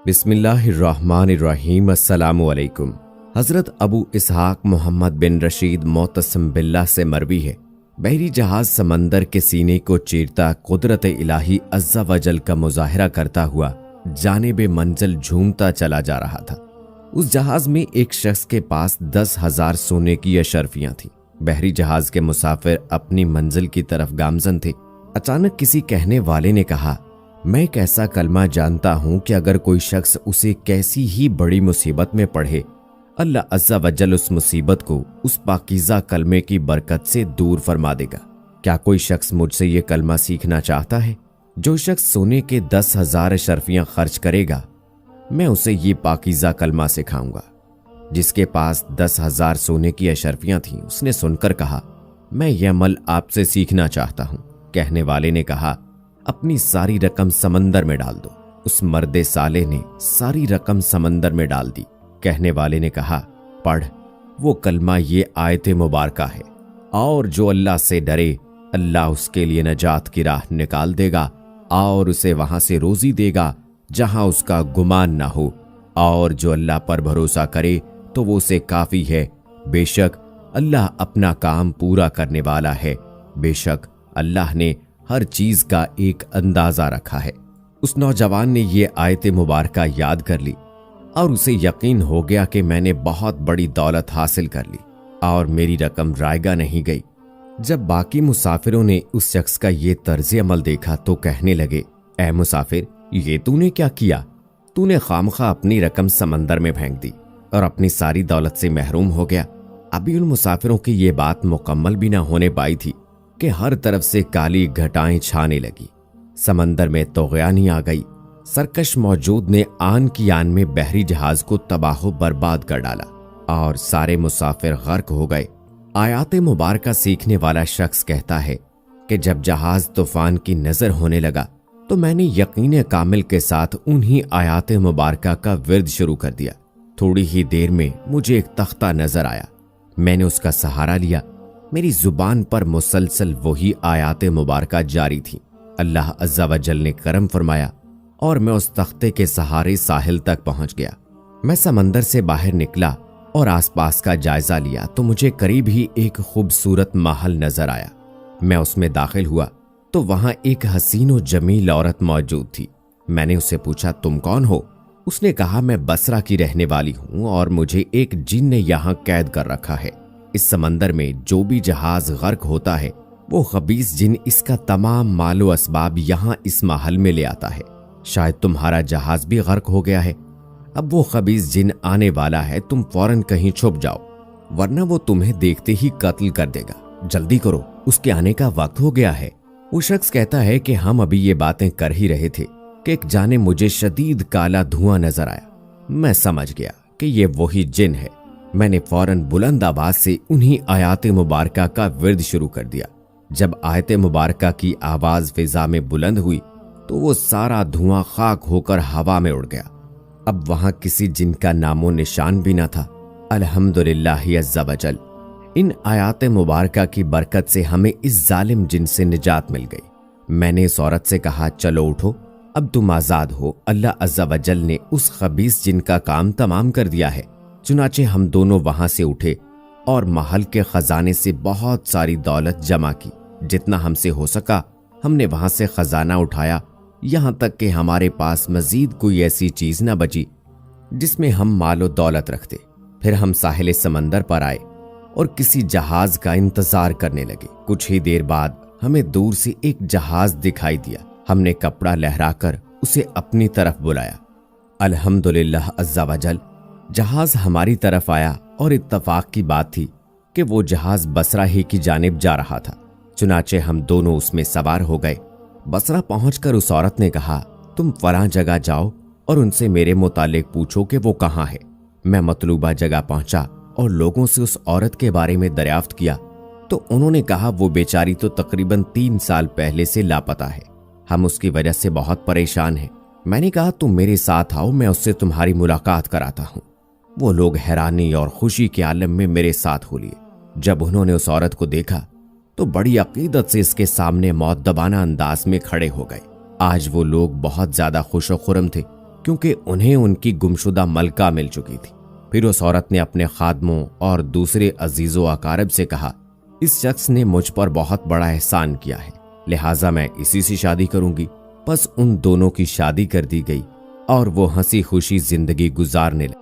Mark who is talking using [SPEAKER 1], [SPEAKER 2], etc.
[SPEAKER 1] بسم اللہ الرحمن الرحیم۔ السلام علیکم۔ حضرت ابو اسحاق محمد بن رشید معتصم باللہ سے مروی ہے، بحری جہاز سمندر کے سینے کو چیرتا قدرت الہی عز و جل کا مظاہرہ کرتا ہوا جانب منزل جھومتا چلا جا رہا تھا۔ اس جہاز میں ایک شخص کے پاس 10,000 سونے کی اشرفیاں تھیں۔ بحری جہاز کے مسافر اپنی منزل کی طرف گامزن تھے۔ اچانک کسی کہنے والے نے کہا، میں ایک ایسا کلمہ جانتا ہوں کہ اگر کوئی شخص اسے کیسی ہی بڑی مصیبت میں پڑھے، اللہ عز و جل اس مصیبت کو اس پاکیزہ کلمے کی برکت سے دور فرما دے گا۔ کیا کوئی شخص مجھ سے یہ کلمہ سیکھنا چاہتا ہے؟ جو شخص سونے کے 10,000 اشرفیاں خرچ کرے گا، میں اسے یہ پاکیزہ کلمہ سکھاؤں گا۔ جس کے پاس 10,000 سونے کی اشرفیاں تھیں، اس نے سن کر کہا، میں یہ عمل آپ سے سیکھنا چاہتا ہوں۔ کہنے والے نے کہا، اپنی ساری رقم سمندر میں ڈال دو۔ اس مرد صالح نے ساری رقم سمندر میں ڈال دی۔ کہنے والے نے کہا، پڑھ وہ کلمہ، یہ آیت مبارکہ ہے، اور جو اللہ سے ڈرے اللہ اس کے لیے نجات کی راہ نکال دے گا، اور اسے وہاں سے روزی دے گا جہاں اس کا گمان نہ ہو، اور جو اللہ پر بھروسہ کرے تو وہ اسے کافی ہے۔ بے شک اللہ اپنا کام پورا کرنے والا ہے۔ بے شک اللہ نے ہر چیز کا ایک اندازہ رکھا ہے۔ اس نوجوان نے یہ آیت مبارکہ یاد کر لی اور اسے یقین ہو گیا کہ میں نے بہت بڑی دولت حاصل کر لی اور میری رقم رائگاں نہیں گئی۔ جب باقی مسافروں نے اس شخص کا یہ طرز عمل دیکھا تو کہنے لگے، اے مسافر، یہ تو نے کیا کیا؟ تو نے خامخواہ اپنی رقم سمندر میں پھینک دی اور اپنی ساری دولت سے محروم ہو گیا۔ ابھی ان مسافروں کی یہ بات مکمل بھی نہ ہونے پائی تھی کہ ہر طرف سے کالی گھٹائیں چھانے لگی۔ سمندر میں طغیانی آ گئی۔ سرکش موجود نے آن کی آن میں بحری جہاز کو تباہ و برباد کر ڈالا اور سارے مسافر غرق ہو گئے۔ آیات مبارکہ سیکھنے والا شخص کہتا ہے کہ جب جہاز طوفان کی نظر ہونے لگا تو میں نے یقین کامل کے ساتھ انہی آیات مبارکہ کا ورد شروع کر دیا۔ تھوڑی ہی دیر میں مجھے ایک تختہ نظر آیا۔ میں نے اس کا سہارا لیا۔ میری زبان پر مسلسل وہی آیات مبارکہ جاری تھی۔ اللہ عز و جل نے کرم فرمایا اور میں اس تختے کے سہارے ساحل تک پہنچ گیا۔ میں سمندر سے باہر نکلا اور آس پاس کا جائزہ لیا تو مجھے قریب ہی ایک خوبصورت محل نظر آیا۔ میں اس میں داخل ہوا تو وہاں ایک حسین و جمیل عورت موجود تھی۔ میں نے اسے پوچھا، تم کون ہو؟ اس نے کہا، میں بصرہ کی رہنے والی ہوں اور مجھے ایک جن نے یہاں قید کر رکھا ہے۔ اس سمندر میں جو بھی جہاز غرق ہوتا ہے وہ خبیث جن اس کا تمام مال و اسباب یہاں اس محل میں لے آتا ہے۔ شاید تمہارا جہاز بھی غرق ہو گیا ہے۔ اب وہ خبیث جن آنے والا ہے، تم فوراً کہیں چھپ جاؤ ورنہ وہ تمہیں دیکھتے ہی قتل کر دے گا۔ جلدی کرو، اس کے آنے کا وقت ہو گیا ہے۔ وہ شخص کہتا ہے کہ ہم ابھی یہ باتیں کر ہی رہے تھے کہ ایک جانب مجھے شدید کالا دھواں نظر آیا۔ میں سمجھ گیا کہ یہ وہی جن ہے۔ میں نے فوراً بلند آواز سے انہی آیات مبارکہ کا ورد شروع کر دیا۔ جب آیت مبارکہ کی آواز فضا میں بلند ہوئی تو وہ سارا دھواں خاک ہو کر ہوا میں اڑ گیا۔ اب وہاں کسی جن کا نام و نشان بھی نہ تھا۔ الحمدللہ عز و جل، ان آیات مبارکہ کی برکت سے ہمیں اس ظالم جن سے نجات مل گئی۔ میں نے اس عورت سے کہا، چلو اٹھو، اب تم آزاد ہو۔ اللہ عز و جل نے اس خبیث جن کا کام تمام کر دیا ہے۔ چنانچہ ہم دونوں وہاں سے اٹھے اور محل کے خزانے سے بہت ساری دولت جمع کی۔ جتنا ہم سے ہو سکا ہم نے وہاں سے خزانہ اٹھایا، یہاں تک کہ ہمارے پاس مزید کوئی ایسی چیز نہ بچی جس میں ہم مال و دولت رکھتے۔ پھر ہم ساحل سمندر پر آئے اور کسی جہاز کا انتظار کرنے لگے۔ کچھ ہی دیر بعد ہمیں دور سے ایک جہاز دکھائی دیا۔ ہم نے کپڑا لہرا کر اسے اپنی طرف بلایا۔ الحمدللہ عز و جل، جہاز ہماری طرف آیا اور اتفاق کی بات تھی کہ وہ جہاز بصرہ ہی کی جانب جا رہا تھا۔ چنانچہ ہم دونوں اس میں سوار ہو گئے۔ بصرہ پہنچ کر اس عورت نے کہا، تم فلاں جگہ جاؤ اور ان سے میرے متعلق پوچھو کہ وہ کہاں ہے۔ میں مطلوبہ جگہ پہنچا اور لوگوں سے اس عورت کے بارے میں دریافت کیا تو انہوں نے کہا، وہ بیچاری تو تقریباً 3 سال پہلے سے لاپتہ ہے۔ ہم اس کی وجہ سے بہت پریشان ہیں۔ میں نے کہا، تم میرے ساتھ آؤ، میں اس سے تمہاری ملاقات کراتا ہوں۔ وہ لوگ حیرانی اور خوشی کے عالم میں میرے ساتھ ہو لیے۔ جب انہوں نے اس عورت کو دیکھا تو بڑی عقیدت سے اس کے سامنے مؤدبانہ انداز میں کھڑے ہو گئے۔ آج وہ لوگ بہت زیادہ خوش و خرم تھے کیونکہ انہیں ان کی گمشدہ ملکہ مل چکی تھی۔ پھر اس عورت نے اپنے خادموں اور دوسرے عزیز و اقارب سے کہا، اس شخص نے مجھ پر بہت بڑا احسان کیا ہے، لہٰذا میں اسی سے شادی کروں گی۔ پس ان دونوں کی شادی کر دی گئی اور وہ ہنسی خوشی زندگی گزارنے لگے۔